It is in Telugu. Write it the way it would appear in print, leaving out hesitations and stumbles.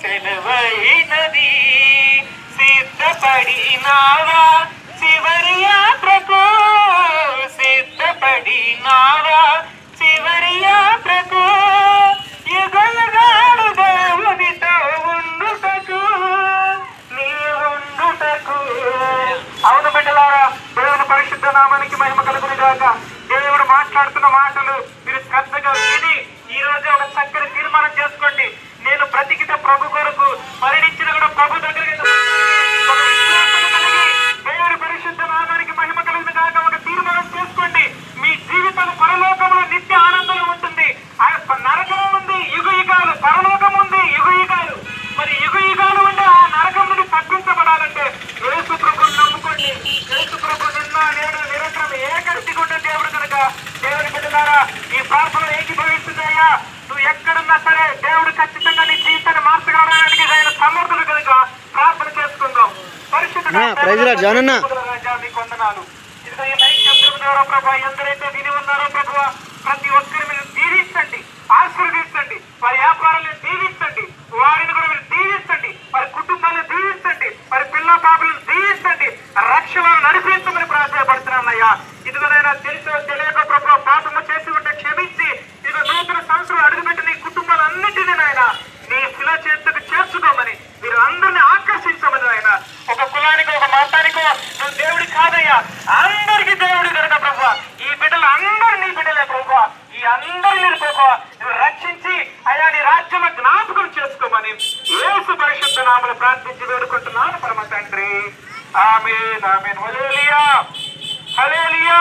సెలవైనది. సిద్ధపడినావా చివరి యాత్రకు, సిద్ధపడినావా చివరి యాత్రకు, యుగయుగాలు దేవునితో ఉండుటకు, నీ ఉండుటకు. అవును బిడ్డలారా, దేవుని పరిశుద్ధ నామానికి మహిమ కలుగును గాక. దేవుడు మాట్లాడుతున్న మాటలు మీరు శ్రద్ధగా విని ఈ రోజు ఒక చక్కని తీర్మానం చేసుకోండి. నేను బ్రతికితే ప్రభు కొరకు, మరణించిన కూడా ప్రభు దగ్గరికి కలిగి దేవుని పరిశుద్ధ నామానికి మహిమ కలుగును గాక. ఒక తీర్మానం చేసుకోండి. మీ జీవితం పరలోకంలో నిత్య ఆనందం ఉంటుంది. నరకం ఉంది యుగయుగాలు, పరలోకం ఉంది యుగయుగాలు. మరి యుగయుగాలు ఉంటే ఆ నరకం నుండి తప్పించబడాలంటే యేసు ప్రభుని నమ్ముకోండి. యేసు ప్రభు నిన్న నేడు నిరంతరం ఏకరీతిగా ఉండే దేవుడు కనుక దేవుని బిడ్డలారా, ఈ ప్రార్థన ఏకీభవిస్తుందయ్యా. నువ్వు ఎక్కడున్నా సరే దేవుడు ఖచ్చితంగా నీ జీవితాన్ని మార్చగలడానికి ఆయన సమర్థులు కనుక ప్రార్థన చేసుకుందాం. కొందనాలు ఇదిగో ఈ నైట్ శబ్దం ద్వారా ప్రభా, ఎందరైతే విని ఉన్నారో ప్రభు, ప్రతి ఒక్కరి మీద దీవించండి, ఆశీర్వదించండి. వారి వ్యాపారాలను దీవించండి, వారిని కూడా మీరు దీవించండి, వారి కుటుంబాలను దీవించండి, వారి పిల్ల పాపలను దీవించండి, రక్షణను నడిపించమని ప్రార్థపడుతున్నానయ్యా. ఇదిగోనైనా తెలుసో తెలియక ప్రభు పాపము చేసి ఉంటే క్షమించి, ఇదిగో నూతన సంవత్సరం అడుగుపెట్టి నీ కుటుంబాలన్నింటినీ నాయన నీ శిల చేతుకు చేర్చుకోమని, మీరు అందరినీ ఆకర్షించమని ఆయన. ఒక కులానికో ఒక మతానికో నువ్వు దేవుడి కాదయ్యా, అందరికీ దేవుడు కనుక ప్రభు. ఈ బిడ్డలు అందరూ నీ బిడ్డలే ప్రభు. ఈ అందరినీ ప్రభు నువ్వు రక్షించి అయా నీ రాజ్యంలో జ్ఞాపకం చేసుకోమని యేసు పరిశుద్ధ నామములో ప్రార్థించి వేడుకుంటున్నాను పరమ తండ్రి. ఆమేన్ ఆమేన్. హల్లెలూయా హల్లెలూయా.